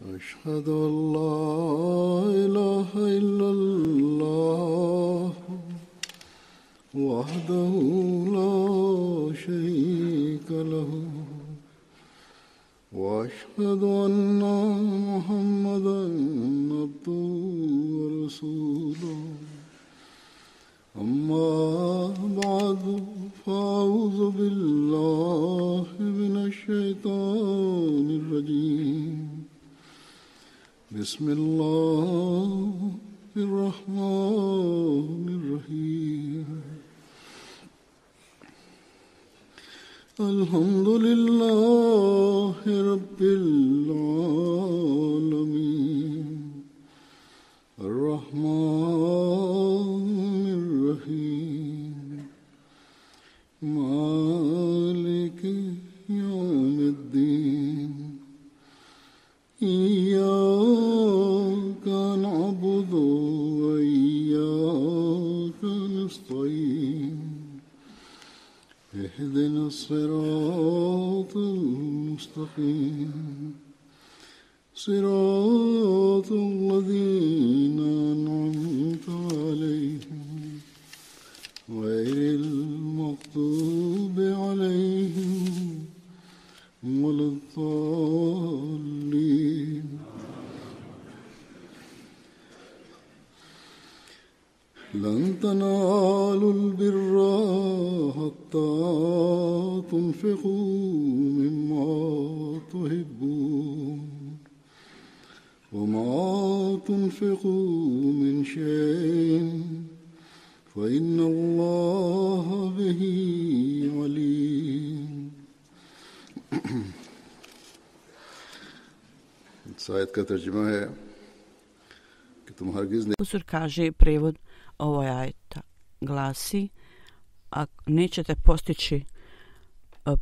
أشهد أن لا إله إلا الله وحده لا شريك له وأشهد أن محمدا عبده ورسوله أما بعد فأعوذ بالله من الشيطان الرجيم بسم الله الرحمن الرحيم الحمد لله رب العالمين الرحمن الرحيم مالك يوم الدين إياك نعبد وإياك نستعين اهدنا الصراط المستقيم صراط الذين أنعمت عليهم غير المغضوب عليهم ولا الضالين لن تنالوا البر حتى تنفقوا مما تحبون وما تنفقوا من شيء فإن الله به عليم. आयत का तर्जुमा है कि तुम हरगिज़ नहीं. Huzur kaže prevod ovog ajeta glasi: a nećete postići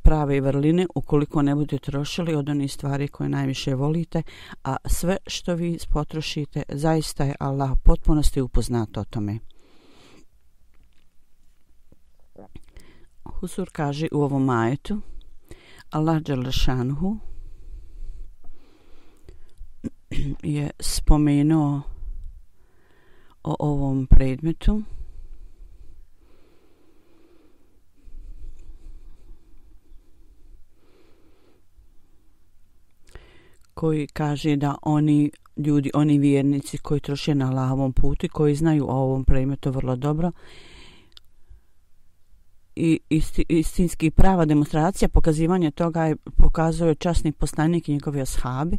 prave vrline ukoliko ne budete trošili od onih stvari koje najviše volite, a sve što vi potrošite zaista je Allah u potpunosti upoznat o tome. Huzur kaže u ovom ajetu Allah dželle šanuhu je spomenuo o ovom predmetu koji kaže da oni ljudi, oni vjernici koji troše na Allahovom putu i koji znaju o ovom predmetu vrlo dobro i istinski prava demonstracija pokazivanja toga je pokazao časni poslanik i njegovi ashabi.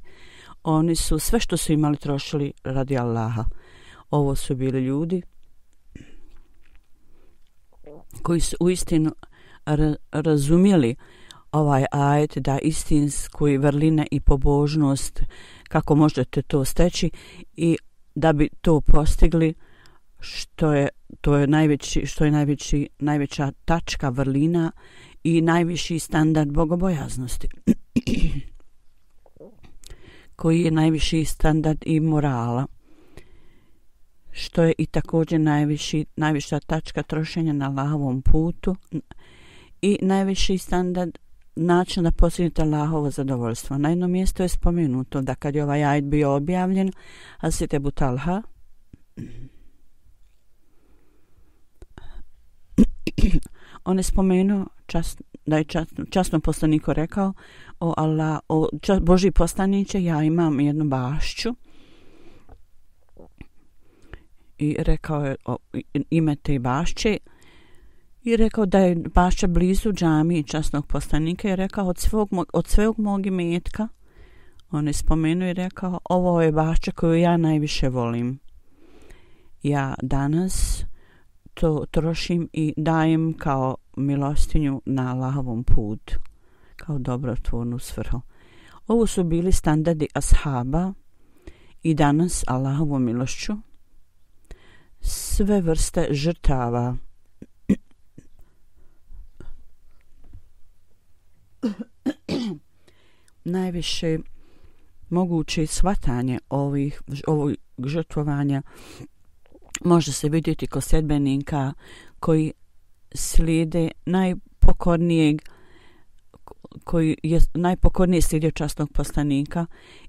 Oni su sve što su imali trošili radi Allaha. Ovo su bili ljudi koji su uistinu razumjeli ovaj ajet da istinsku vrline i pobožnost kako možete to steći i da bi to postigli najveća tačka vrlina i najviši standard bogobojaznosti koji je najviši standard i morala, što je i također najviša tačka trošenja na Allahovom putu i najviši standard način da postignete Allahovo zadovoljstvo. Na jednom mjestu je spomenuto da kad je ovaj ajet bio objavljen, Hazret Ebu Talha on je spomenuo da je časnom poslaniku rekao: o Allah, Božji poslaniče, ja imam jednu bašću, i rekao je ime te bašće i rekao da je bašća blizu džamije časnog poslanika i rekao od svog mog imetka. On je spomenuo i rekao: ovo je bašća koju ja najviše volim. Ja danas to trošim i dajem kao milostinju na Allahovom putu, kao dobrotvornu svrhu. Ovo su bili standardi ashaba i danas Allahovom milošću sve vrste žrtava najviše moguće shvatanje ovog žrtvovanja može se vidjeti kod sljedbenika koji slijede najpokornijeg koji je najpokorniji slijedio časnog poslanika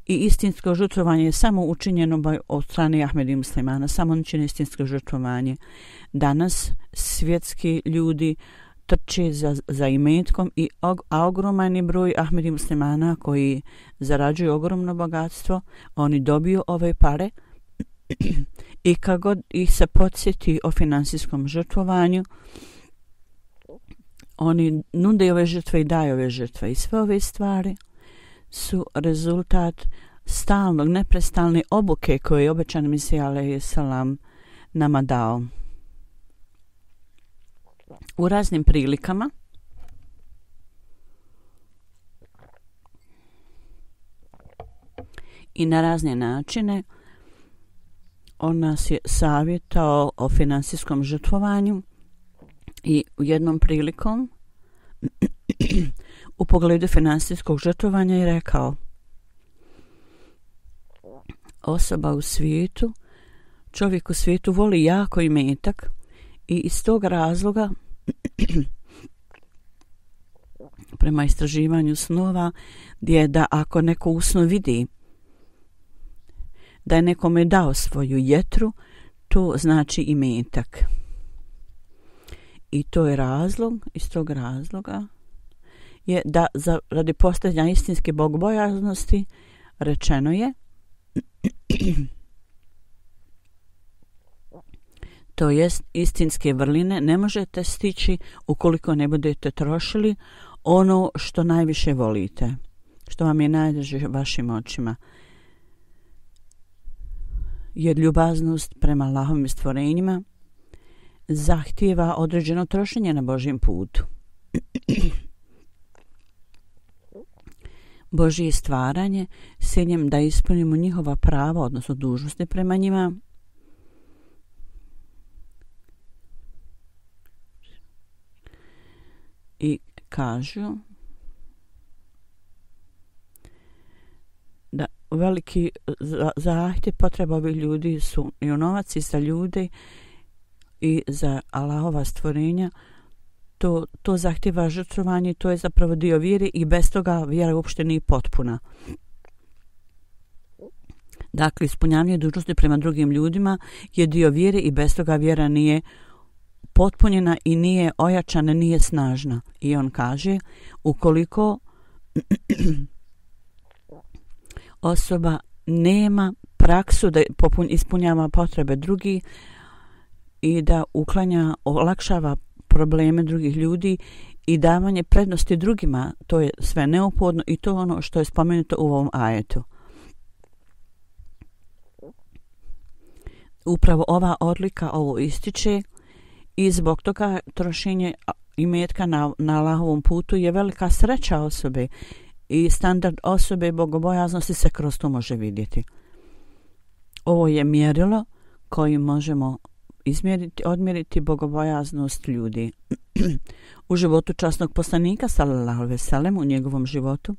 i istinsko žrtvovanje je samo učinjeno od strane Ahmedi muslimana, samo on čini istinsko žrtvovanje. Danas svjetski ljudi trče za imetkom a ogroman broj Ahmedi muslimana koji zarađuju ogromno bogatstvo, oni dobiju ove pare i kad god ih se podsjeti o finansijskom žrtvovanju, oni nude ove žrtve i daju ove žrtve i sve ove stvari su rezultat stalnog, neprestalne obuke koje je obećan Mesija alejhi selam nama dao. U raznim prilikama i na razne načine on nas je savjetao o finansijskom žrtvovanju i u jednom prilikom u pogledu finansijskog žrtvovanja je rekao: osoba u svijetu, čovjek u svijetu voli jako imetak i iz tog razloga prema istraživanju snova je da ako neko u snu vidi da je nekome dao svoju jetru, to znači imetak. I to je razlog, iz tog razloga je da radi postizanja istinske bogobojaznosti rečeno je to jest istinske vrline ne možete stići ukoliko ne budete trošili ono što najviše volite, što vam je najdraže vašim očima. Jer ljubaznost prema Allahovim stvorenjima zahtijeva određeno trošenje na Božjem putu. Božje stvaranje s ciljem da ispunimo njihova prava, odnosno dužnosti prema njima, i kažu da veliki zahtjev potreba ovih ljudi su i novac i za ljude i za Allahova stvorenja. To zahtjeva žrtvovanje, to je zapravo dio vjere i bez toga vjera uopšte nije potpuna. Dakle, ispunjavanje dužnosti prema drugim ljudima je dio vjere i bez toga vjera nije potpunjena i nije ojačana, nije snažna. I on kaže, ukoliko osoba nema praksu da ispunjava potrebe drugih i da olakšava probleme drugih ljudi i davanje prednosti drugima, to je sve neophodno i to je ono što je spomenuto u ovom ajetu. Upravo ova odlika ovo ističe i zbog toga trošenje imetka na Allahovom putu je velika sreća osobe i standard osobe bogobojaznosti se kroz to može vidjeti. Ovo je mjerilo kojim možemo odmjeriti bogobojaznost ljudi. U životu časnog poslanika sallallahu alejhi ve sellem, u njegovom životu,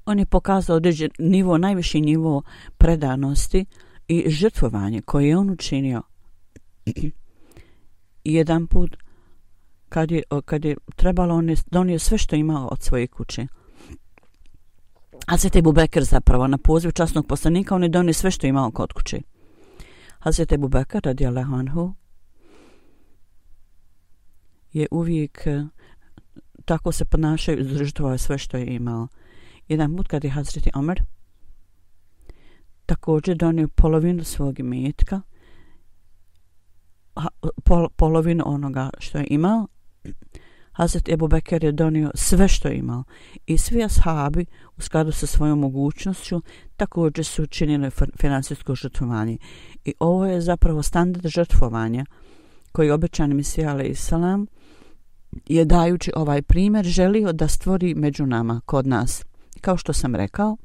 on je pokazao određen nivo, najviši nivo predanosti i žrtvovanje koje je on učinio. I jedan put kad je trebalo, on je donio sve što imao od svoje kuće. Hazreti Ebu Bekr zapravo na poziv časnog poslanika on je donio sve što imao kod kuće. Hazreti Ebu Bekr radijallahu anhu je uvijek tako se ponašao i žrtvovao sve što je imao. Jedan put kad je Hazreti Omer također donio polovinu svog imetka, polovinu onoga što je imao, Hazreti Ebu Bekr je donio sve što je imao i svi ashabi u skladu sa svojom mogućnošću također su činili finansijsko žrtvovanje. I ovo je zapravo standard žrtvovanja koji obećani Mesija alejhi selam je dajući ovaj primjer želio da stvori među nama, kod nas. Kao što sam rekao,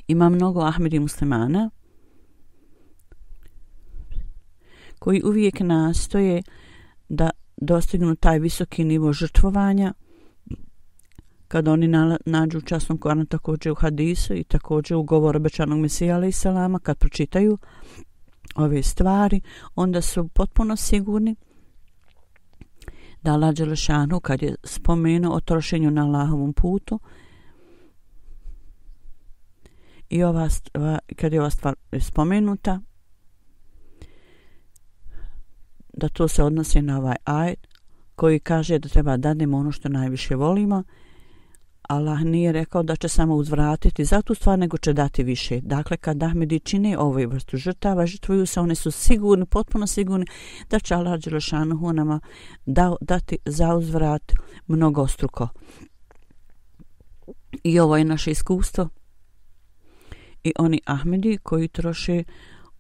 ima mnogo Ahmedi muslimana koji uvijek nastoje da dostignu taj visoki nivo žrtvovanja kad oni nađu u časnom Koranu, također u hadisu i također u govoru obećanog Mesija alejhi selama, kad pročitaju ove stvari, onda su potpuno sigurni da Allah dželešanu kad je spomenuo o trošenju na Allahovom putu i kad je ova stvar spomenuta, da to se odnosi na ovaj ajet koji kaže da treba dadnemo ono što najviše volimo. Allah nije rekao da će samo uzvratiti za tu stvar, nego će dati više. Dakle, kad Ahmedi čine ovoj vrstu žrtava, žrtvuju se, one su sigurni, potpuno sigurni da će Allah dželešanu nama dati za uzvrat mnogostruko. I ovo je naše iskustvo. I oni Ahmedi koji troše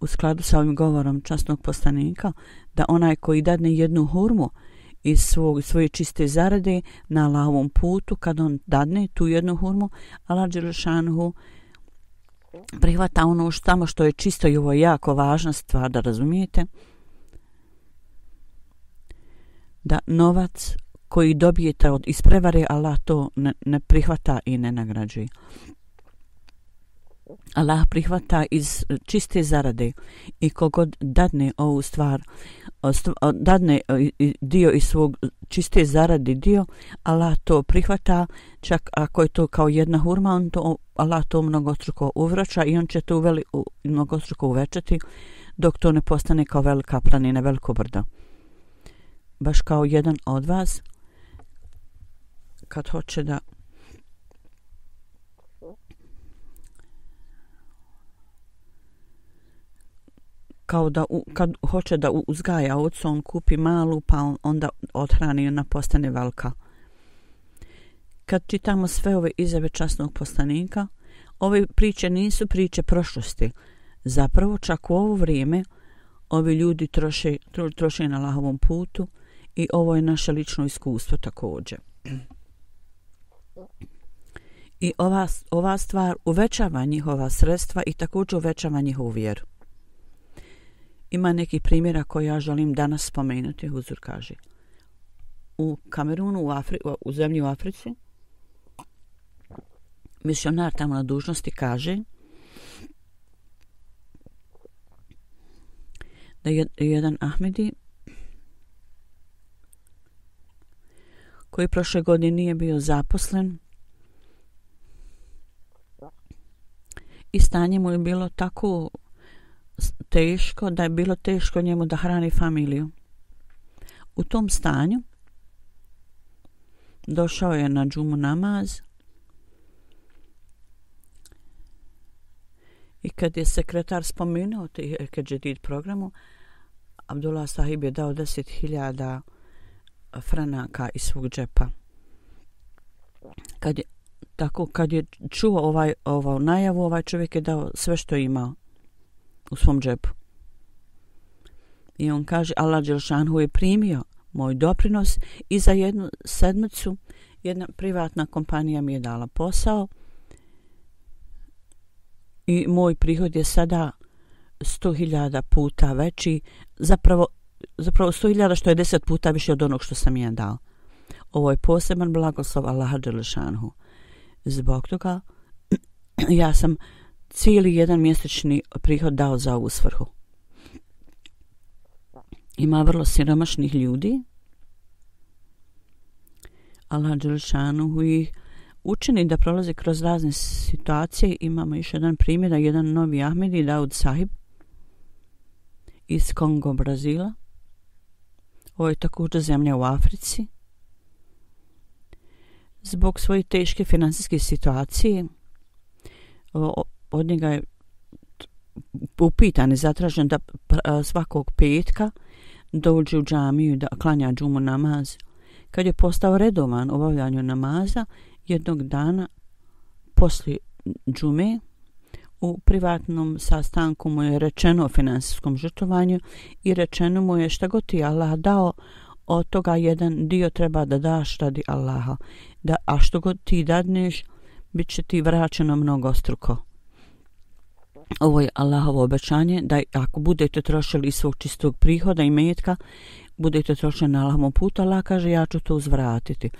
u skladu sa ovim govorom časnog poslanika, da onaj koji dadne jednu hurmu iz svoje čiste zarade na Allahovom putu, kad on dadne tu jednu hurmu, Allah dželešanu prihvata ono samo što je čisto, i ovo je jako važna stvar da razumijete, da novac koji dobijete iz prevare, Allah to ne prihvata i ne nagrađuje. Allah prihvata iz čiste zarade, i kogod dadne ovu stvar, dadne dio iz svog čiste zarade dio, Allah to prihvata, čak ako je to kao jedna hurma, Allah to mnogostruko uvraća i on će to mnogostruko uvećati dok to ne postane kao velika planina, veliko brdo. Baš kao jedan od vas kad hoće da kad hoće da uzgaja ovcu, on kupi malu, pa onda odhrani i ona postane velika. Kad čitamo sve ove izjave časnog poslanika, ove priče nisu priče prošlosti. Zapravo, čak u ovo vrijeme, ovi ljudi troše na Allahovom putu i ovo je naše lično iskustvo također. I ova stvar uvećava njihova sredstva i također uvećava njihovu vjeru. Ima nekih primjera koje ja želim danas spomenuti. Huzur kaže, u Kamerunu, u zemlji u Africi, misionar tamo na dužnosti kaže da je jedan Ahmedi koji prošle godine nije bio zaposlen i stanje mu je bilo tako teško da je bilo teško njemu da hrani familiju. U tom stanju došao je na džumu namaz i kad je sekretar spomenuo Keđedid programu, Abdullah Sahib je dao 10.000 franaka iz svog džepa. Kad je čuo ovu najavu, ovaj čovjek je dao sve što je imao u svom džepu. I on kaže, Allah dželešanu je primio moj doprinos i za jednu sedmicu jedna privatna kompanija mi je dala posao i moj prihod je sada 100.000 puta veći, zapravo 100.000 što je 10 puta više od onog što sam ja dao. Ovo je poseban blagoslov Allaha dželešanu. Zbog toga ja sam cijeli jedan mjesečni prihod dao za ovu svrhu. Ima vrlo siromašnih ljudi. Allah dželešanu ih učini da prolaze kroz razne situacije. Imamo još jedan primjer, jedan novi Ahmedi, Daud Sahib iz Kongo, Brazila. Ovo je također zemlja u Africi. Zbog svoje teške financijske situacije od njega je upitan i zatražen da svakog petka dođe u džamiju da klanja džumu namaz. Kad je postao redovan u obavljanju namaza, jednog dana poslije džume u privatnom sastanku mu je rečeno o finansijskom žrtvovanju i rečeno mu je šta god ti Allah dao, od toga jedan dio treba da daš radi Allaha, a što god ti dadneš, bit će ti vraćeno mnogostruko. Ovo je Allahovo obećanje da ako budete trošili iz svog čistog prihoda i metka, budete trošili na Allahovom putu, Allah kaže ja ću to uzvratiti.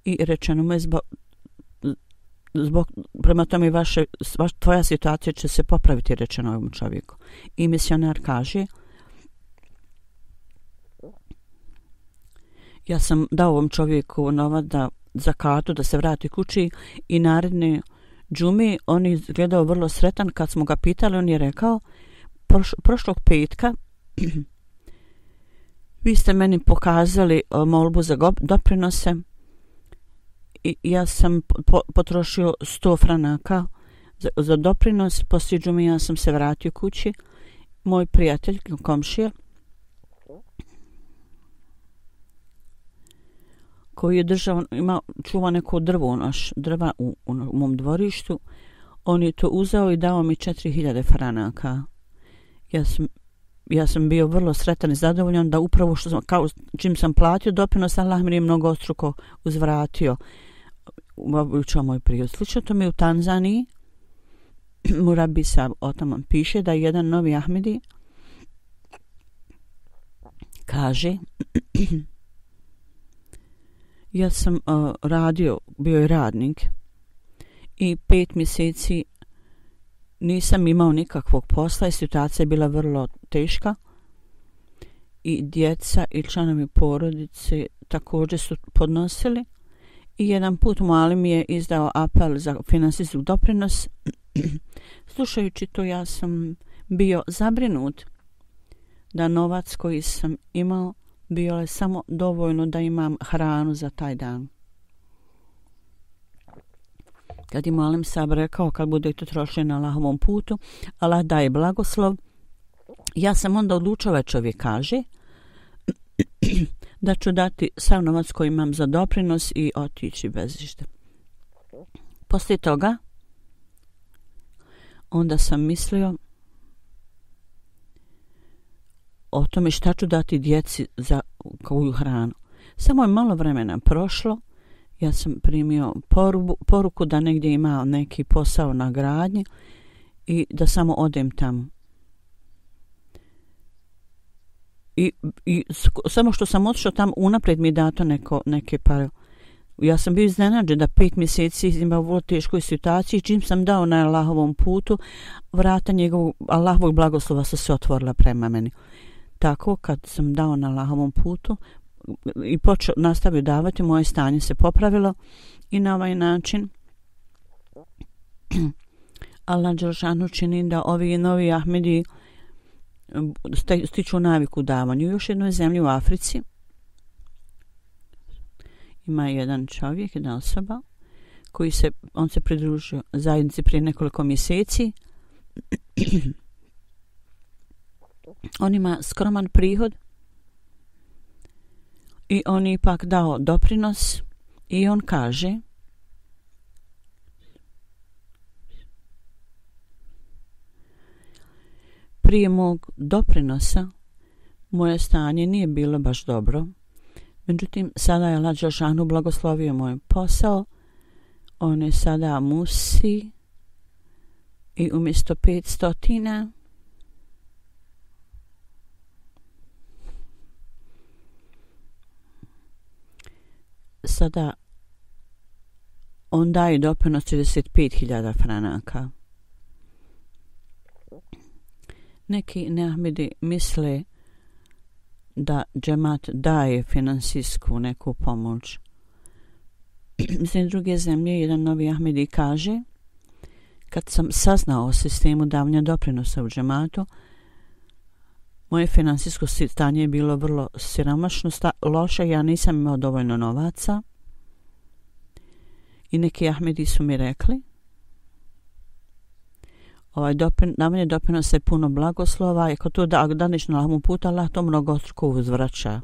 I rečeno mu je prema tome tvoja situacija će se popraviti, rečeno ovom čovjeku. I misionar kaže, Ja sam dao ovom čovjeku novac za kartu da se vrati kući i naredne džume on je izgledao vrlo sretan. Kad smo ga pitali, on je rekao prošlog petka vi ste meni pokazali molbu za doprinose i ja sam potrošio 100 franaka za doprinos. Poslije džume ja sam se vratio kući. Moj prijatelj, komšija, koji je čuva neko drva u mom dvorištu, on je to uzeo i dao mi 4000 franaka. Ja sam bio vrlo sretan i zadovoljan da upravo čim sam platio doprinos, Allah mi je mnogostruko uzvratio. Učao moj prijatelj. Slično to mi u Tanzaniji. Murabi Sab o tome piše da jedan novi Ahmedi kaže ja sam bio je radnik i 5 mjeseci nisam imao nikakvog posla i situacija je bila vrlo teška i djeca i članovi porodice također su podnosili i jedan put Mualim je izdao apel za finansijski doprinos. Slušajući to ja sam bio zabrinut da novac koji sam imao bio je samo dovoljno da imam hranu za taj dan. Kad je Mualim Sab rekao kad budete trošili na Allahovom putu, Allah daje blagoslov, ja sam onda odlučio, ovaj čovjek kaže, da ću dati sav novac koji imam za doprinos i otići bez išta. Poslije toga onda sam mislio o tome šta ću dati djeci za koju hranu. Samo je malo vremena prošlo, ja sam primio poruku da negdje ima neki posao na gradnji i da samo odem tamo. I samo što sam otišao tamo, unaprijed mi je dato neke pare. Ja sam bio iznenađen da 5 mjeseci imao u vrlo teškoj situaciji. Čim sam dao na Allahovom putu, vrata Allahovog blagoslova su se otvorila prema meni. Tako kad sam dao na Allahovom putu i nastavio davati, moje stanje se popravilo i na ovaj način Allah dželešanu čini da ovi novi Ahmedi stiču naviku u davanju. U još jednoj zemlji u Africi ima jedan čovjek, jedna osoba on se pridružio zajednici prije nekoliko mjeseci. On ima skroman prihod i on je ipak dao doprinos i on kaže prije mog doprinosa moje stanje nije bilo baš dobro. Međutim, sada je Allah dželešanu blagoslovio moj posao. On je sada musi i umjesto 500 sada on daje doprinos 35.000 franaka. Neki neahmedi misle da džemat daje finansijsku neku pomoć. Iz druge zemlje jedan novi ahmedi kaže kad sam saznao o sistemu davanja doprinosa u džematu, moje finansijsko stanje je bilo vrlo siromašno, loše, ja nisam imao dovoljno novaca i neki ahmedi su mi rekli davanje doprinosa je puno blagoslova i ako to daniš na Allahovom putu, Allah to mnogostruko uzvraća.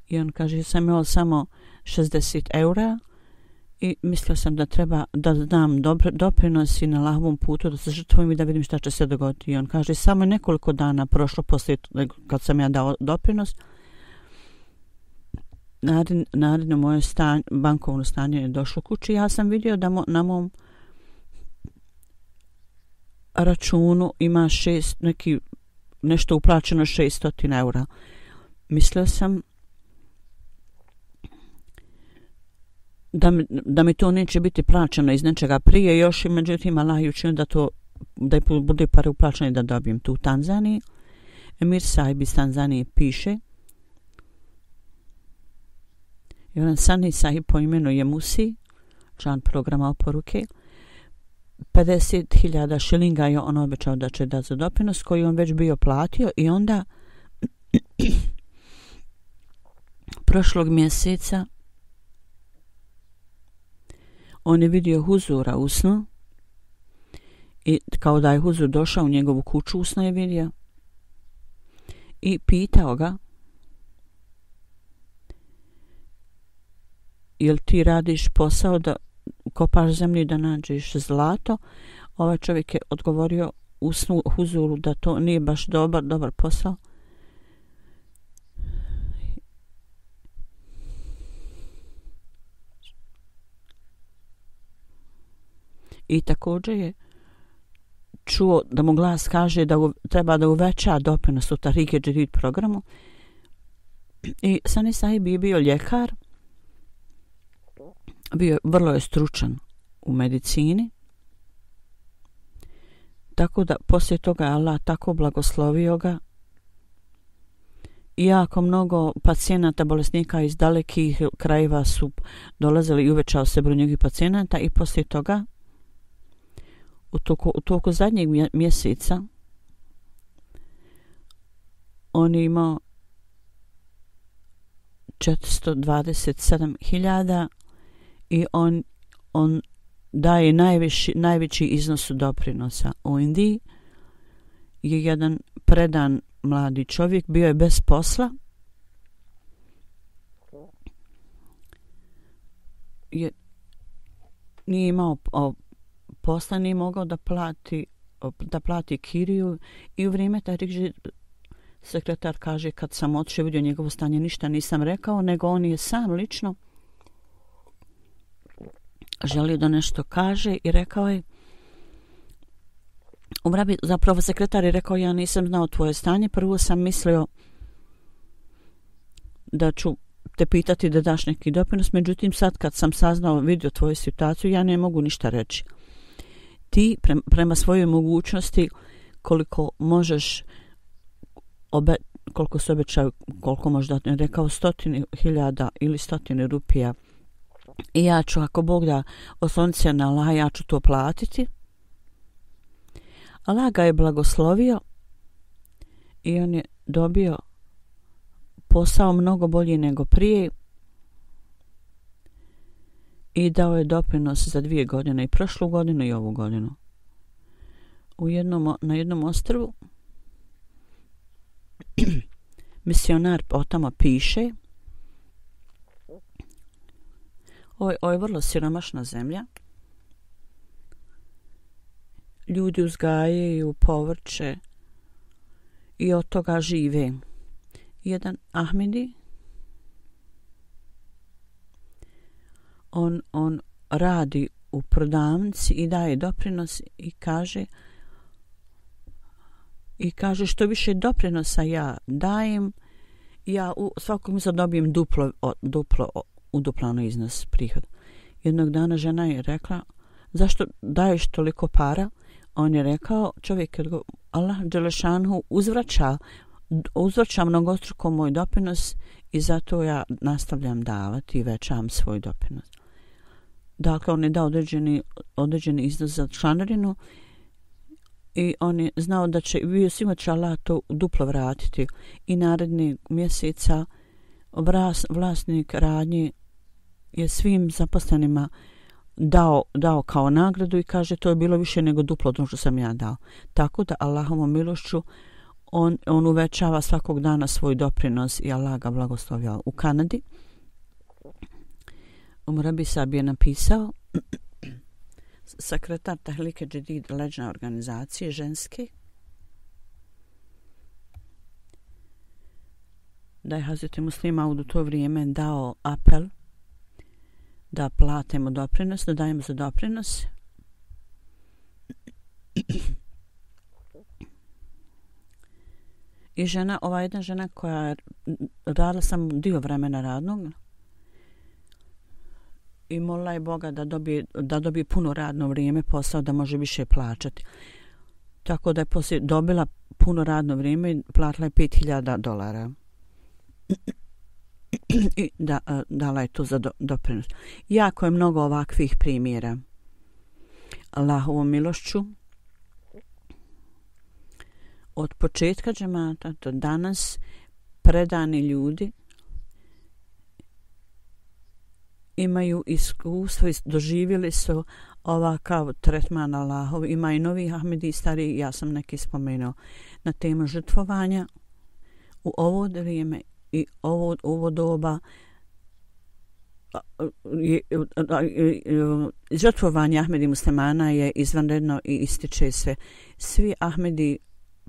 I on kaže, sam imao samo 60 eura i mislio sam da treba da dam doprinos i na Allahovom putu, da se žrtvujem i da vidim šta će se dogoditi. I on kaže, samo je nekoliko dana prošlo poslije kad sam ja dao doprinos, naredno moje bankovno stanje je došlo kući. Ja sam vidio da na mom računu ima nešto uplaćeno 600 eura. Mislio sam da mi to neće biti plaćeno iz nečega prije još i međutim Allah je učinio da bude pare uplaćene da dobijem tu u Tanzaniji. Emir Saib iz Tanzanije piše Jedan Sani Sahib po imenu je Musi, član programa oporuke, 50.000 šilinga je on obećao da će dati za doprinos koji on već bio platio i onda prošlog mjeseca on je vidio Huzura u snu i kao da je Huzur došao u njegovu kuću u snu je vidio i pitao ga jel ti radiš posao da kopaš zemlju da nađeš zlato? Ovaj čovjek je odgovorio u snu Huzuru da to nije baš dobar posao. I također je čuo da mu glas kaže da treba da uveća doprinos u Tahrike Jadid programu. I Sani Sahib je bio ljekar, vrlo je stručan u medicini, tako da poslije toga Allah tako blagoslovio ga i jako mnogo pacijenata, bolesnika iz dalekih krajeva su dolazili i uvećao se broj njegovih pacijenata i poslije toga u toku zadnjeg mjeseca on je imao 427.000 i on daje najveći iznos doprinosa. U Indiji je jedan predan mladi čovjek, bio je bez posla, nije imao posla, nije mogao da plati kiriju i u vrijeme Tahrike sekretar kaže kad sam otišao vidio njegovo stanje ništa nisam rekao, nego on je sam lično želio da nešto kaže i rekao je zapravo sekretar je rekao ja nisam znao tvoje stanje, prvo sam mislio da ću te pitati da daš neki doprinos, međutim sad kad sam vidio tvoju situaciju ja ne mogu ništa reći. Ti prema svojoj mogućnosti koliko možeš koliko se obećaju, koliko možda rekao 100.000 ili 100 rupija i ja ću ako Bog da osloniti se na Allah, ja ću to platiti. Allah ga je blagoslovio i on je dobio posao mnogo bolji nego prije i dao je doprinos za 2 godine, i prošlu godinu i ovu godinu. Na jednom ostrvu misionar o tamo piše, ovo je vrlo siromašna zemlja, ljudi uzgajaju povrće i od toga žive. Jedan Ahmedi, on radi u prodavnici i daje doprinos i kaže što više doprinosa ja dajem, ja svakog mjeseca dobijem duplo uduplano iznos prihoda. Jednog dana žena je rekla zašto daješ toliko para? On je rekao, čovjek je Allah dželešanhu uzvraća mnogostruko moj doprinos i zato ja nastavljam davati i većam svoj doprinos. Dakle, on je dao određeni iznos za članarinu i on je znao da će, bio sigurno će Allah to duplo vratiti i narednih mjeseca vlasnik radnje je svim zaposlenima dao kao nagradu i kaže to je bilo više nego duplo od onog što sam ja dao. Tako da Allahovom milošću on uvećava svakog dana svoj doprinos i Allah ga blagoslovio. U Kanadi Murabi Sahib je napisao, sekretar Tahrike Jadid leđne organizacije ženske, da je Hazreti Muslima Maud u to vrijeme dao apel da platimo doprinos, da dajemo za doprinos. I jedna žena koja je radila sam dio vremena radnog i molila je Boga da dobije puno radno vrijeme, posao da može više plaćati. Tako da je poslije dobila puno radno vrijeme i platila je $5.000. i dala je to za doprinos. Jako je mnogo ovakvih primjera. Allahovom milošću od početka džemata do danas predani ljudi imaju iskustvo i doživjeli su ovakav tretman Allahov. Ima i novi Ahmedi stari, ja sam neki spomenuo, na temu žrtvovanja u ovo vrijeme i ovo doba. Žrtvovanje Ahmedi muslimana je izvanredno i ističe se. Svi Ahmedi,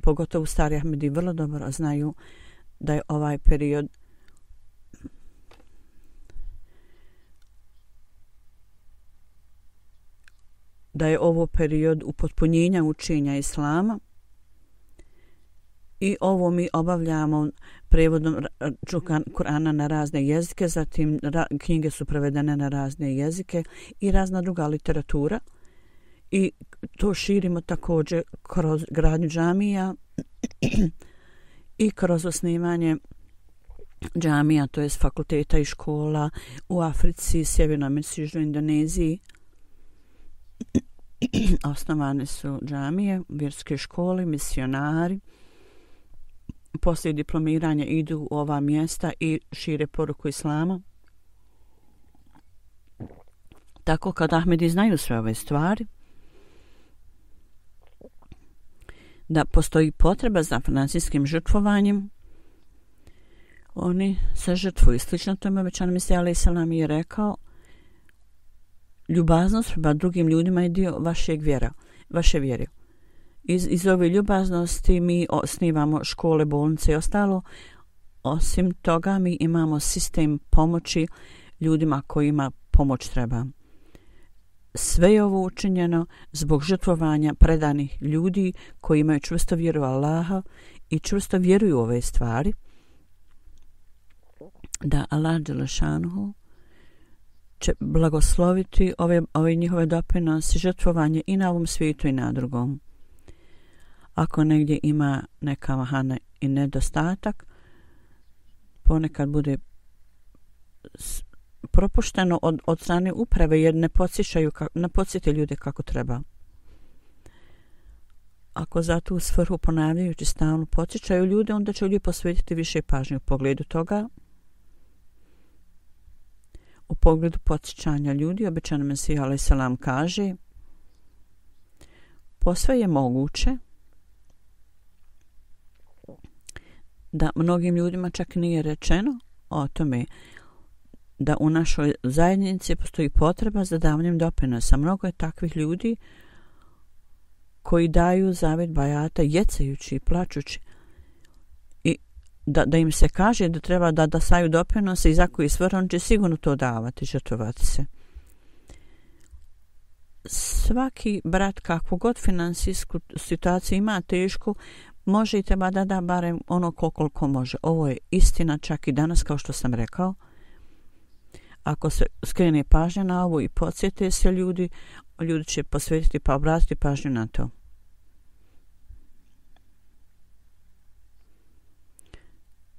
pogotovo stari Ahmedi, vrlo dobro znaju da je ovaj period ovo period upotpunjenja učenja Islama i ovo mi obavljamo prevodom Kur'ana na razne jezike, zatim knjige su prevedene na razne jezike i razna druga literatura i to širimo također kroz gradnju džamija i kroz osnivanje džamija, to jest fakulteta i škola u Africi, Sjevernoj Americi, Južnoj Indoneziji. Osnovane su džamije, vjerske škole, misionari. Poslije diplomiranja idu u ova mjesta i šire poruku Islama. Tako kad Ahmedi znaju sve ove stvari, da postoji potreba za financijskim žrtvovanjem, oni se žrtvuju. Slično tome obećanom Mesija alejhi selam je rekao: ljubaznost prema drugim ljudima je dio vaše vjere. Iz ove ljubaznosti mi osnivamo škole, bolnice i ostalo. Osim toga mi imamo sistem pomoći ljudima kojima pomoć treba. Sve je ovo učinjeno zbog žrtvovanja predanih ljudi koji imaju čvrsto vjeru Allaha i čvrsto vjeruju u ove stvari, da Allah dželešanuhu će blagosloviti ove njihove doprinose, žrtvovanje i na ovom svijetu i na drugom. Ako negdje ima neka mahana i nedostatak, ponekad bude propušteno od strane uprave jer ne podsjete ljude kako treba. Ako za tu svrhu ponavljajući stalno podsjećaju ljude, onda će ljudi posvetiti više pažnje u pogledu toga. U pogledu podsjećanja ljudi, obećani Mesija alejhi selam kaže: posve je moguće da mnogim ljudima čak nije rečeno o tome da u našoj zajednici postoji potreba za davanjem doprinosa. Mnogo je takvih ljudi koji daju zavet bajata jecajući i plačući i da im se kaže da treba da saju doprinose i za koji svrh on će sigurno to davati, žrtvovati se. Svaki brat, kakvu god finansijsku situaciju ima tešku, može i treba da da barem ono koliko može. Ovo je istina čak i danas, kao što sam rekao. Ako se skrene pažnja na ovo i podsjete se ljudi će posvetiti pa obratiti pažnju na to.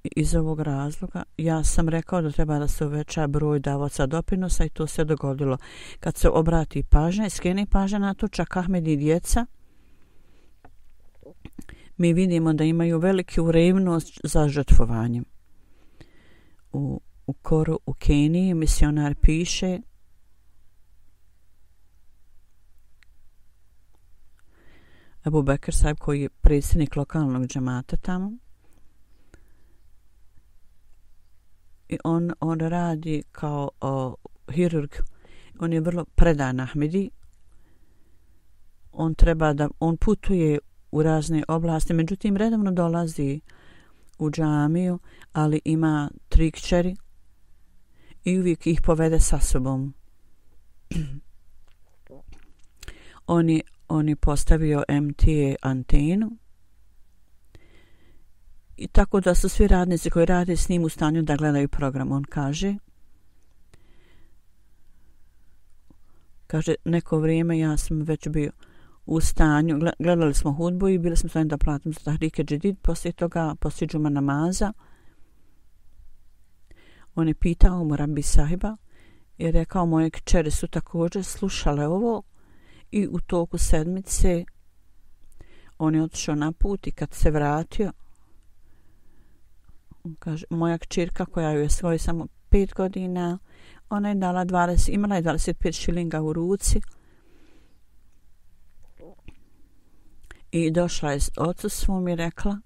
Iz ovog razloga ja sam rekao da treba da se uveća broj davaca doprinosa i to se dogodilo. Kad se obrati pažnja i skrene pažnja na to, čak Ahmedi i djeca, mi vidimo da imaju veliku revnost za žrtvovanjem. U Koru u Keniji misionar piše: Abu Bekr Sahib, koji je predsjednik lokalnog džemata tamo, i on radi kao hirurg. On je vrlo predan Ahmedi. On putuje u razne oblasti, međutim redovno dolazi u džamiju, ali ima 3 kćeri i uvijek ih povede sa sobom. On je postavio MTA antenu i tako da su svi radnici koji rade s njim u stanju da gledaju program. On kaže, neko vrijeme ja sam već bio u stanju, gledali smo hudbu i bili smo u stanju da platim za tahrike džedid, poslije toga, poslije džuma namaza, On je pitao Murabi sahiba i rekao moje kćeri su također slušale ovo i u toku sedmice on je otišao na put i kad se vratio kaže, moja kćerka koja je svoje samo 5 godina, ona je dala imala je 25 šilinga u ruci i došla je ocu svom i rekla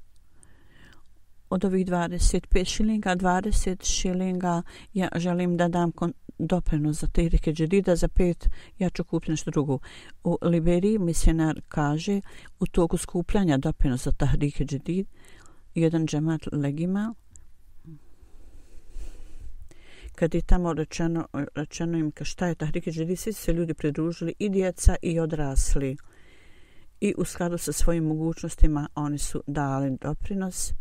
od ovih 25 šilinga, 20 šilinga ja želim da dam doprinos za Tehrike Džedida, za 5 ja ću kupiti nešto drugo. U Liberiji misionar kaže u toku skupljanja doprinosa za Tehrike Džedid jedan džemat Legima kad je tamo rečeno im šta je Tehrike Džedid, svi se ljudi pridružili i djeca i odrasli i u skladu sa svojim mogućnostima oni su dali doprinos.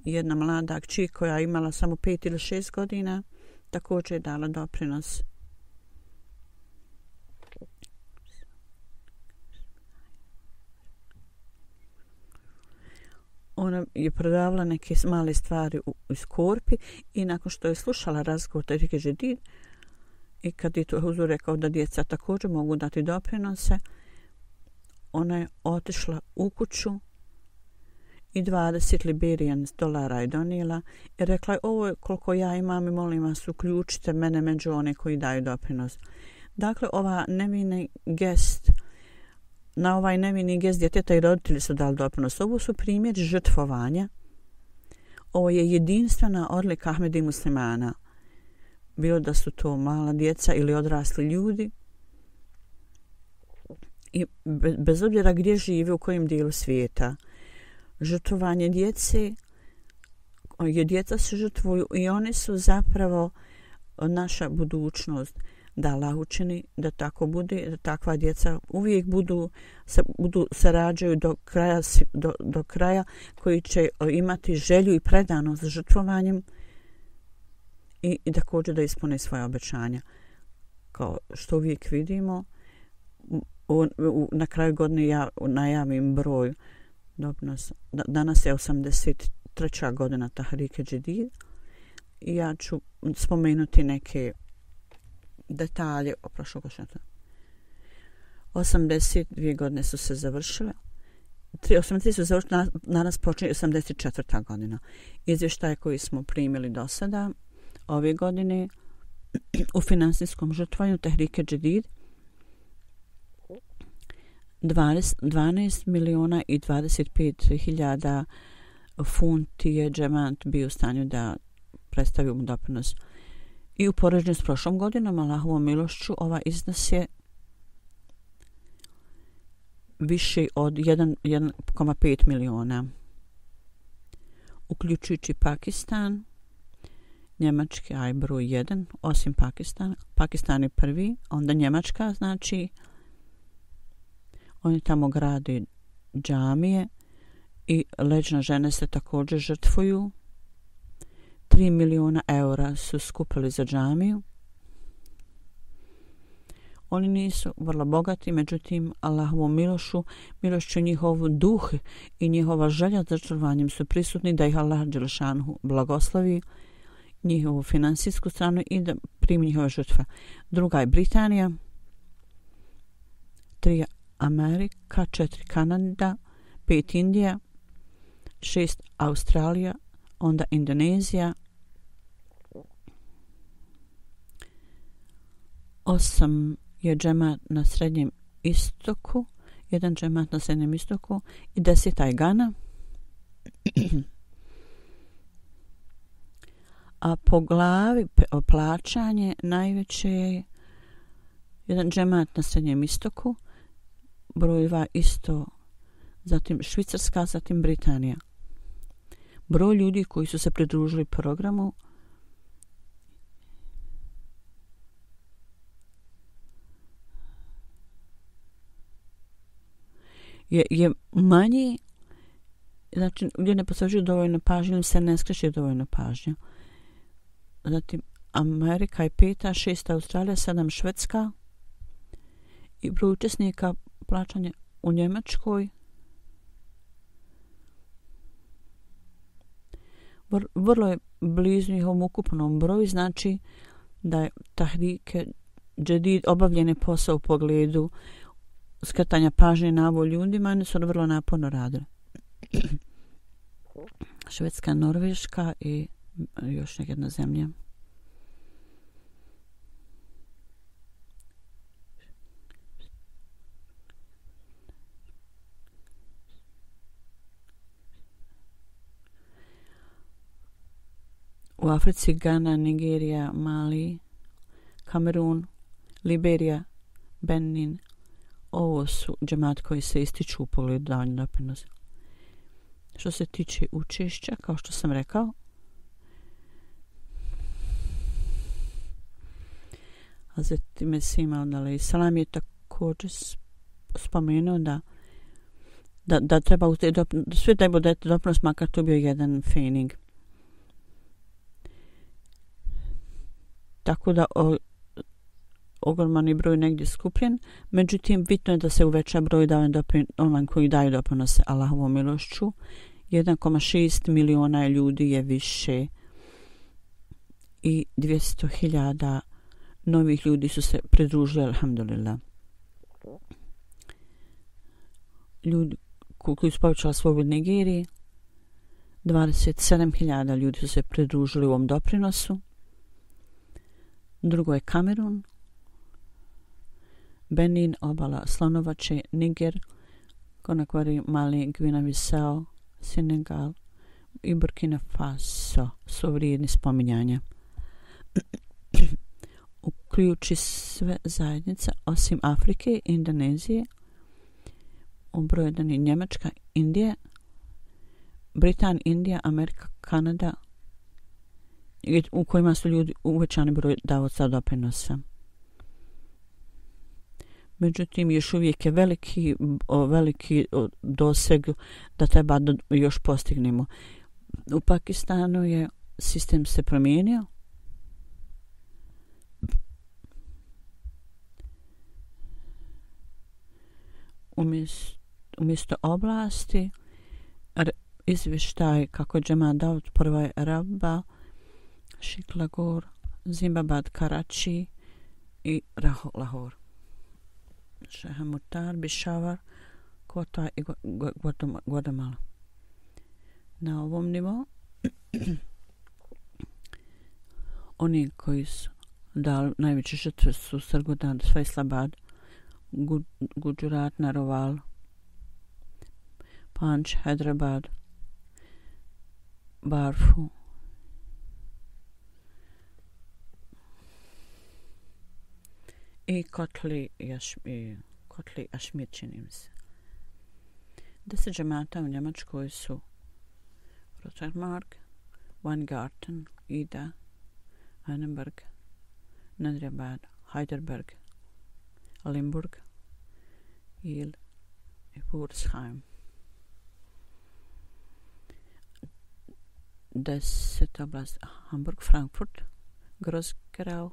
Jedna mlada kći koja je imala samo 5 ili 6 godina također je dala doprinos. Ona je prodavala neke male stvari iz korpi i nakon što je slušala razgovor Tehrike Džedid i kad je to huzur rekao da djeca također mogu dati doprinose, ona je otišla u kuću i 20 Liberian dolara je donijela i rekla je ovo je koliko ja imam i molim vas uključite mene među one koji daju doprinos. Dakle, na ovaj nevini gest djeteta i roditelji su dali doprinos. Ovo su primjeri žrtvovanja. Ovo je jedinstvena odlika Ahmedi muslimana. Bilo da su to mala djeca ili odrasli ljudi. I bez obzira gdje žive, u kojem dijelu svijeta. Žrtvovanje djece, djeca se žrtvuju i oni su zapravo naša budućnost. Da Allah učini da tako bude, da takva djeca uvijek se rađaju do kraja koji će imati želju i predanost za žrtvovanjem i također da ispune svoje obećanja. Kao što uvijek vidimo, na kraju godine ja najavim broj doprinosa. Danas je 83. godina Tehrike Džedid i ja ću spomenuti neke detalje o prošlog godine. 82 godine su se završile. 83 su završile, danas počinje 84. godina. Izvještaj koji smo primili do sada ove godine u finansijskom žrtvovanju Tehrike Džedid 12 miliona i 25 hiljada funti je džemat bio u stanju da predstavi mu doprinos. I u poređenju s prošlom godinom, Allahovom milošću, ova iznos je više od 1,5 miliona. Uključujući Pakistan, Njemački je broj 1, osim Pakistana. Pakistan je prvi, onda Njemačka, znači oni tamo grade džamije i leđne žene se također žrtvuju. 3 miliona eura su skupili za džamiju. Oni nisu vrlo bogati, međutim, Allahovom milošću njihov duh i njihova želja za žrtvovanjem su prisutni da ih Allah dželešanu blagoslovi njihovu finansijsku stranu i da primi njihove žrtve. Druga je Britanija, 3 Amerika, 4 Kanada, 5 Indija, 6 Australija, onda Indonezija, 8 je džemat na Srednjem istoku, 1 džemat na Srednjem istoku i 10 je Gana. A po glavi plaćanje najveće je 1 džemat na Srednjem istoku, broj 2 isto, zatim Švicarska, zatim Britanija. Broj ljudi koji su se pridružili programu je manji, znači gdje ne posvećuju dovoljno pažnje ili se ne skreće dovoljno pažnje. Zatim Amerika je 5, 6 Australija, 7 Švedska i broj učesnika plaćanja u Njemačkoj vrlo je blizu njihovom ukupnom broju, znači da je Tahrike Džedid obavljene posao u pogledu skretanja pažnje na ovo ljudima, oni su vrlo naporno radili. Švedska, Norveška i još jedna zemlja. U Africi Gana, Nigerija, Mali, Kamerun, Liberija, Benin. Ovo su džemati koji se ističu u pogledu davanja doprinosa. Što se tiče učešća, kao što sam rekao, Hazreti Mesih Maud alejhi selam je također spomenuo da treba sve treba dati doprinos, makar to bio jedan fening. Tako da ogroman je broj negdje skupljen, međutim bitno je da se uveća broj onih koji daju doprinose Allahovom milošću. 1,6 miliona ljudi je više i 200.000 novih ljudi su se pridružili, alhamdulillah. Ljudi koji su povećali svoju u Nigeriji, 27.000 ljudi su se pridružili u ovom doprinosu. Drugo je Kamerun, Benin, obala Slonovače, Niger, Konakvari, Mali, Gvina-Bisao, Senegal i Burkina Faso su vrijedni spominjanja. Uključi sve zajednice osim Afrike i Indonezije. U broju 1 je Njemačka, Indija, Britan, Indija, Amerika, Kanada, u kojima su ljudi uvećani broj davaoca doprinosa. Međutim, još uvijek je veliki doseg da treba još postignemo. U Pakistanu je sistem se promijenio. Umjesto oblasti, izvještaj kako džemat dao prva je Rabba, Šiklagor, Zimbabad, Karači i Lahore. Šehamutar, Bišavar, Kota i Guatemala. Na ovom nivou oni koji su dali najveće žrtve su Sargodha, Faisalabad, Gujarat, Naroval, Panch, Hyderabad, Barfu, i Kotli Ašmir, čini mi se. 10 džemata u Njemačkoj su Rotermark, Weingarten, Ida, Annenberg, Nedrebad, Heidelberg, Limburg, Il i Wurzheim. 10 oblast Hamburg, Frankfurt, Groß-Gerau,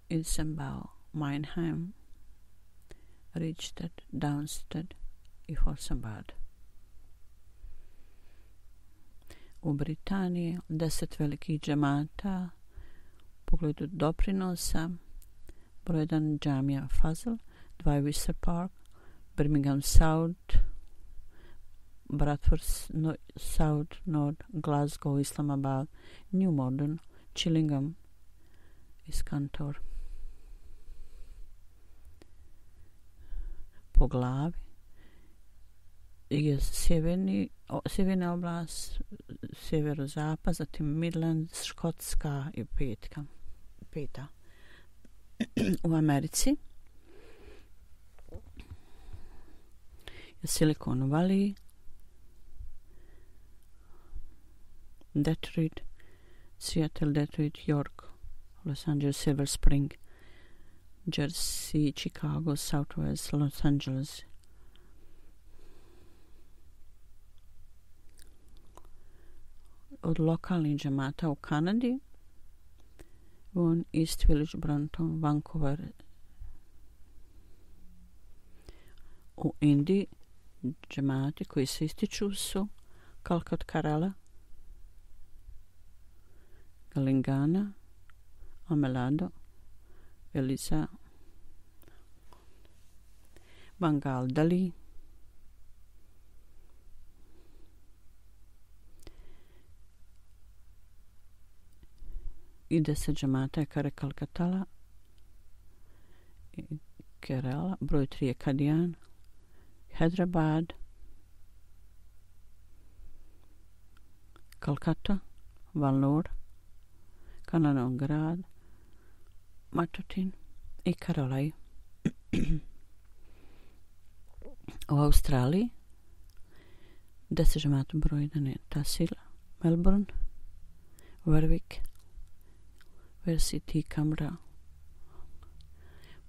Ilsenbau, Meinheim, Riedstedt, Darmstadt i Hossabad. U Britaniji 10 velikih džemata u pogledu doprinosa. Broj 1 Džamija Fazl, 2 Windsor Park, Birmingham South, Bradford South, North, Glasgow, Islamabad, New Modern, Chillingham i Skantor. Po glavi je sjeverna oblast, sjeverozapad, zatim Midlands, Škotska i peta. U Americi je Silicon Valley, Detroit, Seattle, Detroit, York, Los Angeles, Silver Spring, Jersey, Chicago, Southwest, Los Angeles. Od lokalnih džemata u Kanadi, Vaughan, East Village, Brampton, Vancouver. U Indiji džemati koji se ističu su Calcutta, Kerala, Lingana, Amelado, Elisa, Bengal Dali, i 10 džemata je Kare Kalkatala, Kerala, broj 3 je Kadian, Hyderabad, Kolkata, Valnor, Kananon grad, Matutin i Karolaj. U Australiji 10 džemata broj 1 je Tahsil, Melbourne, Warwick, Versity, Canberra,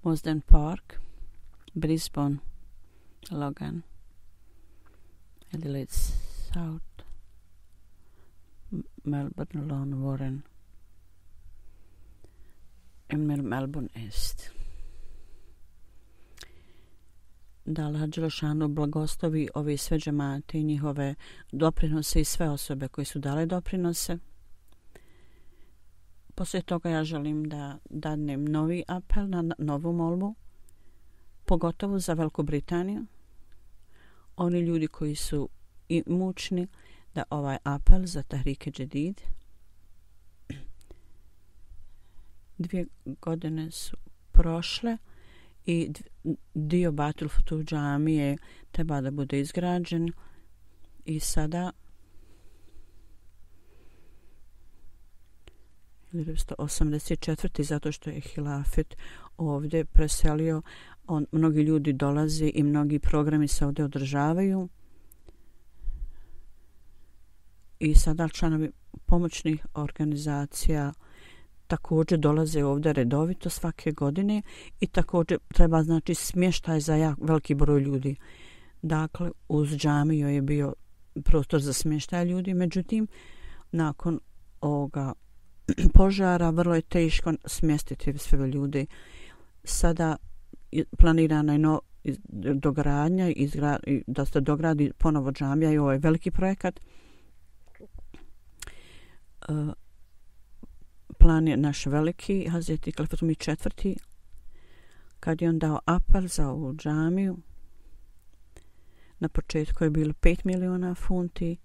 Mosden Park, Brisbane, Logan, Adelaide South, Melbourne, Lone Warren i Melbourne East. Da Allah Đelešanu blagoslovi ove sve džemate i njihove doprinose i sve osobe koji su dale doprinose. Poslije toga ja želim da dadnem novi apel na novu molbu, pogotovo za Veliku Britaniju. Oni ljudi koji su imućni, da ovaj apel za Tahrike Džedid. 2 godine su prošle i dio Batul Futuh džamije treba da bude izgrađen i sada 1984. zato što je Hilafet ovdje preselio, mnogi ljudi dolaze i mnogi programi se ovdje održavaju i sada članovi pomoćnih organizacija također dolaze ovdje redovito svake godine i također treba znači smještaj za veliki broj ljudi. Dakle, uz džamiju je bio prostor za smještaj ljudi, međutim, nakon ovoga požara vrlo je teško smjestiti sve ljude. Sada planirana je dogradnja da se dogradi ponovo džamija i ovo je veliki projekat. Plan je naš veliki, Hazreti Kalifatullah IV, kad je on dao apel za ovu džamiju. Na početku je bilo 5 miliona funti.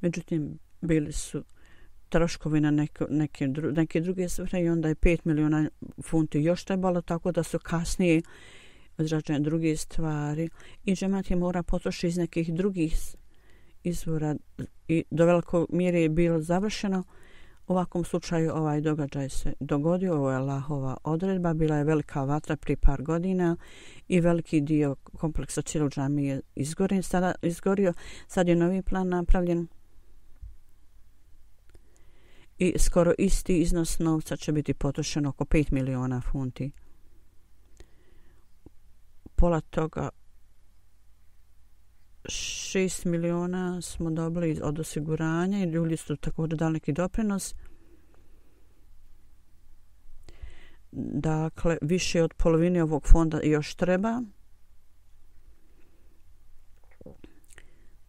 Međutim, bili su troškovi na neke druge svrhe i onda je 5 miliona funti još trebalo, tako da su kasnije izrađene druge stvari i džemat je mora potrošiti iz nekih drugih izvora i do velikog mjere je bilo završeno. U ovakvom slučaju ovaj događaj se dogodio, ovo je Allahova odredba, bila je velika vatra prije par godina i veliki dio kompleksa cijelog džamije izgorio. Sad je novi plan napravljen i skoro isti iznos novca će biti potrošeno, oko 5 miliona funti. Pola toga 6 miliona smo dobili od osiguranja i ljudi su također dali neki doprinos. Dakle, više od polovine ovog fonda još treba.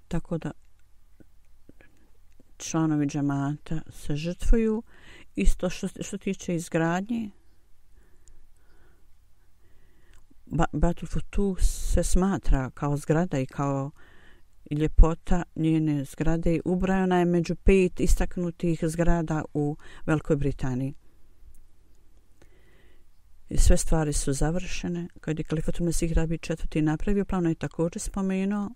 Tako da članovi džemata se žrtvuju. Isto što tiče izgradnje, Batul Futuh se smatra kao zgrada i kao ljepota njene zgrade. Ubrajana je među 5 istaknutih zgrada u Velikoj Britaniji. I sve stvari su završene. Kad je Kalifatul Mesih Rabi IV napravio plan, je također spomenuo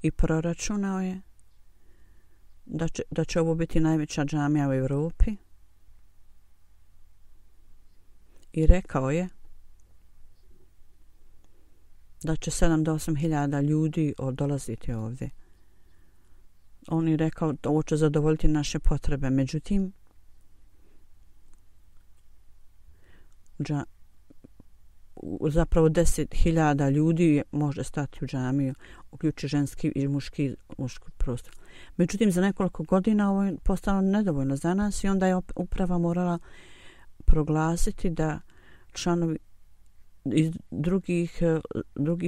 i proračunao je da će ovo biti najveća džamija u Europi. I rekao je da će 7 do 8 hiljada ljudi dolaziti ovdje. On je rekao da ovo će zadovoljiti naše potrebe. Međutim, zapravo 10.000 ljudi može stati u džamiju, uključi ženski i muški prostor. Međutim, za nekoliko godina ovo je postalo nedovoljno za nas i onda je uprava morala proglasiti da članovi iz drugih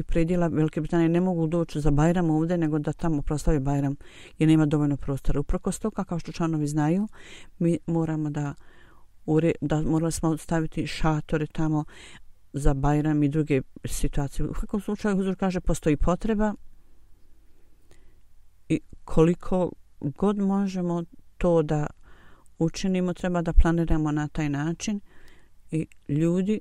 predjela Velike Britanije ne mogu doći za Bajram ovdje, nego da tamo proslavi Bajram jer nema dovoljno prostora. Uprkos toga, kao što članovi znaju, mi moramo morali smo staviti šatore tamo za Bajram i druge situacije. U svakom slučaju, Huzur kaže, postoji potreba i koliko god možemo to da učinimo, treba da planiramo na taj način i ljudi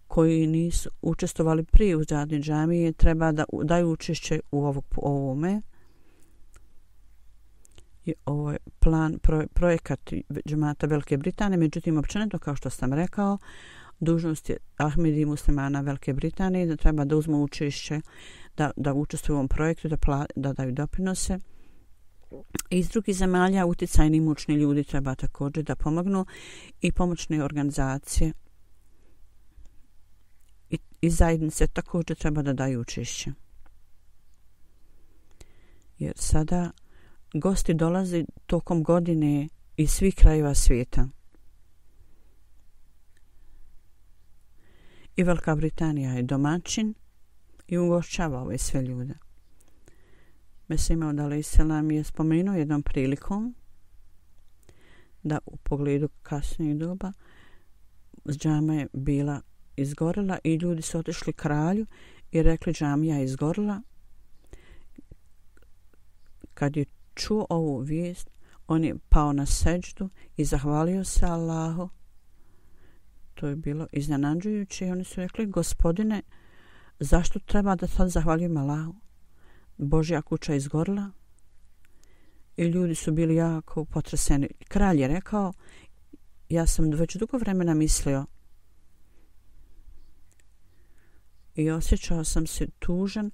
koji nisu učestvovali prije u izgradnji džamije treba da daju učešće u ovome. I ovo je projekat džemata Velike Britanije, međutim, općenito, kao što sam rekao, dužnost je Ahmedi muslimana Velike Britanije da treba da uzmu učešće, da učestvuju u ovom projektu, da daju doprinose. Iz drugih zemalja utjecajni imućni ljudi treba također da pomognu i pomoćne organizacije i zajednice također treba da daju učešće. Jer sada gosti dolaze tokom godine iz svih krajeva svijeta. I Velika Britanija je domaćin i ugošćava ove sve ljude. Mesih Maud alejhi selam je spomenuo jednom prilikom da u pogledu kasnijeg doba džama je bila izgorela i ljudi su otišli kralju i rekli džamija je izgorela. Kad je čuo ovu vijest, on je pao na seđdu i zahvalio se Allahu. To je bilo iznenađujuće i oni su rekli, Gospodine, zašto treba da sad zahvaljujem Allahu? Božja kuća je izgorila i ljudi su bili jako potreseni. Kralj je rekao, ja sam već dugo vremena mislio i osjećao sam se tužan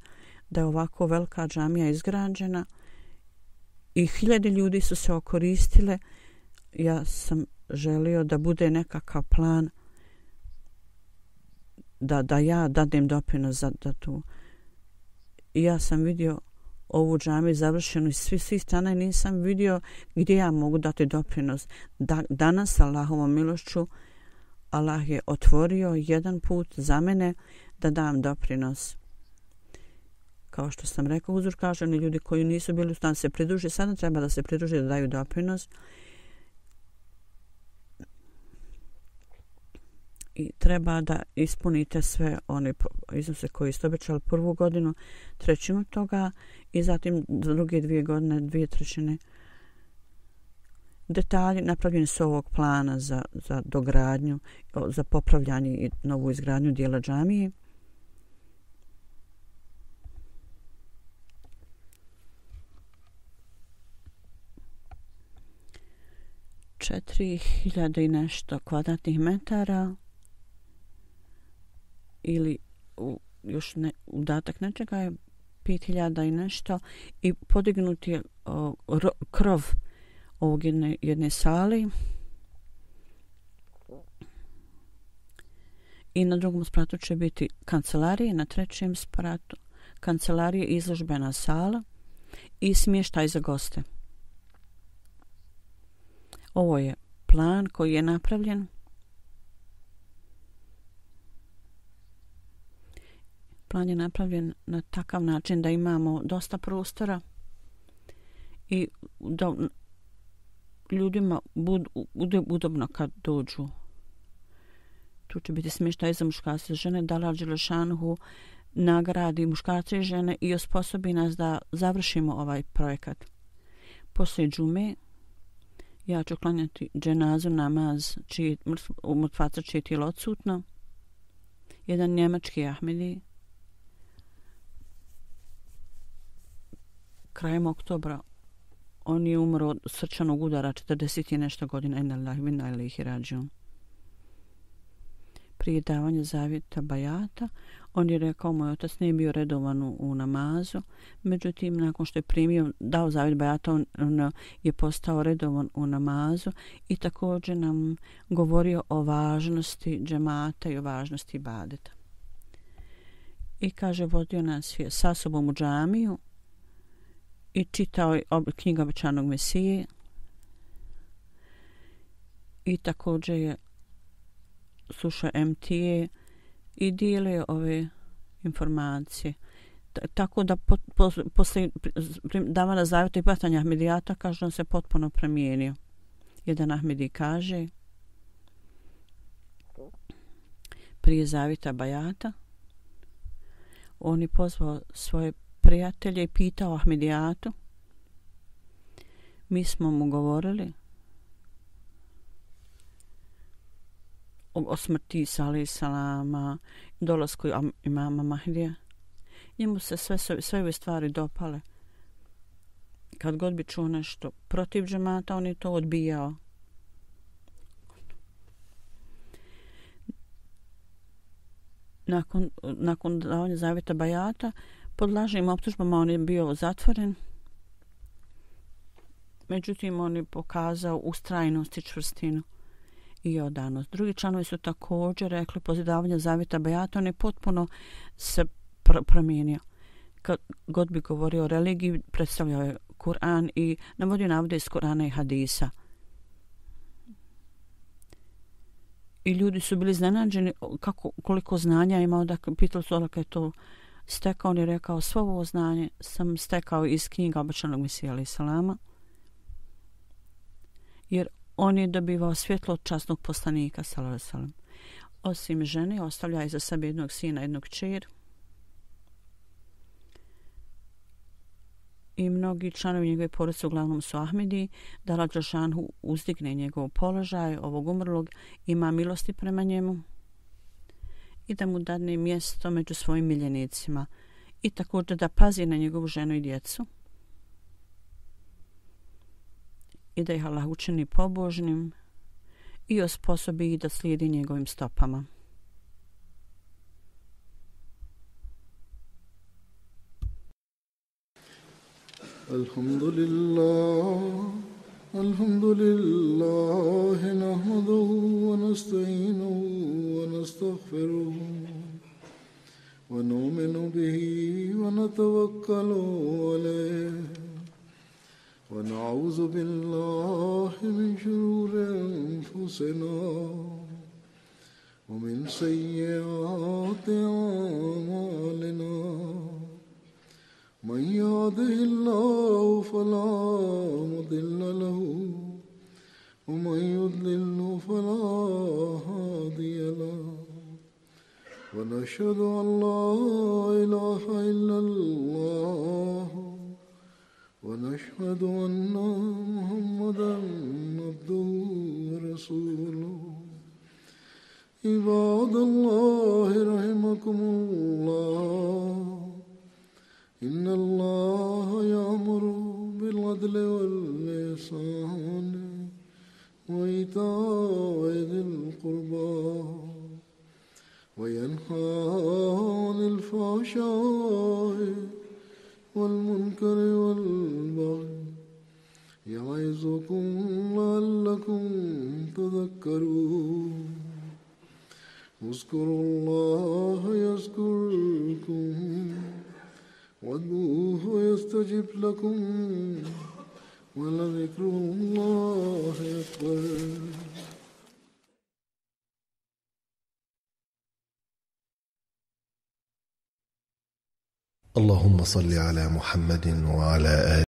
da je ovako velika džamija izgrađena i 1000 ljudi su se okoristile. Ja sam želio da bude nekakav plan da ja dadem doprinos za tu. I ja sam vidio ovu džamiju završenu iz svih strana i nisam vidio gdje ja mogu dati doprinos. Danas, Allahovom milošću, Allah je otvorio jedan put za mene da dam doprinos. Kao što sam rekao, Huzur kaže, oni ljudi koji nisu bili u stanju se pridruži, sada treba da se pridruži da daju doprinos. I treba da ispunite sve one iznose koje ste obećali prvu godinu, 1/3 toga i zatim druge 2 godine 2/3. Detalji napravljeni su ovog plana za dogradnju, za popravljanje i novu izgradnju dijela džamije. Četiri 4.000 i nešto kvadratnih metara ili još udatak nečega je 5.000 i nešto i podignut je krov ovog jedne sale i na drugom spratu će biti kancelarije, na 3. spratu kancelarije, izložbena sala i smještaj za goste. Ovo je plan koji je napravljen. Plan je napravljen na takav način da imamo dosta prostora i da ljudima bude udobno kad dođu. Tu će biti smještaj za muškarce i žene, da Allah dželešanuhu nagradi muškarce i žene i osposobi nas da završimo ovaj projekat. Poslije džume ja ću klanjati dženazu namaz mrtvaca čije tijelo odsutno. Jedan njemački Ahmedi krajem oktobra on je umro od srčanog udara 40 i nešto godina. Inna lillahi wa inna ilaihi rađiun. Prije davanja zavjeta bajata on je rekao, moj otac nije bio redovan u namazu, međutim nakon što je dao zavjet bajata on je postao redovan u namazu i također nam govorio o važnosti džemata i o važnosti ibadeta. I kaže, vodio nas je sa sobom u džamiju i čitao je knjigu obećanog Mesije i također je sluša MTA i dijele ove informacije. Tako da posle davanja zavjeta i patanja Ahmedijata, kaže, on se potpuno promijenio. Jedan Ahmedi kaže, prije zavjeta bajata, on je pozvao svoje prijatelje i pitao Ahmedijatu. Mi smo mu govorili o smrti Isa alejhi selama, dolasku imama Mahdija. Njemu se sve ove stvari dopale. Kad god bi čuo nešto protiv džemata, on je to odbijao. Nakon davanja zavjeta bajata, pod lažnim optužbama on je bio zatvoren. Međutim, on je pokazao ustrajnost i čvrstinu i odanost. Drugi članovi su također rekli, poslije davanja zavjeta bajata, on je potpuno se promijenio. Kad god bi govorio o religiji, predstavljao je Kur'an i navodio navode iz Kur'ana i hadisa. I ljudi su bili iznenađeni koliko znanja imao, da pitali su odakle je to stekao. On je rekao, svo ovo znanje sam stekao iz knjiga obećanog Mesija alejhi selama, jer on je dobivao svjetlo od časnog poslanika sallallahu alejhi ve sellem. Osim žene, ostavlja iza sebe jednog sina, jednog kćer. I mnogi članovi njegove porodice, uglavnom su Ahmedi, da Allah dželešanu uzdigne njegov položaj, ovog umrlog, ima milosti prema njemu i da mu dadne mjesto među svojim miljenicima i također da pazi na njegovu ženu i djecu i da ih Allah učini pobožnim i osposobi ih da slijedi njegovim stopama. Alhamdulillah, nahmaduhu wa nasta'inuhu wa nastaghfiruhu wa nu'minu bihi wa natawakkalu alayhi wa na'udhu billahi min shururi anfusina wa min sayyiati a'malina. من يهده الله فلا مضل له ومن يضلل فلا هادي له ونشهد أن لا إله إلا الله ونشهد أن محمدا عبده ورسوله. عباد الله رحمكم الله، إن الله يأمر بالعدل والإحسان وإيتاء ذي القربى وينهى عن الفحشاء والمنكر والبغي يعظكم لعلكم تذكرون. اذكروا الله يذكركم وادعوه يستجب لكم ولذكر الله أكبر. اللهم صل على محمد وعلى آله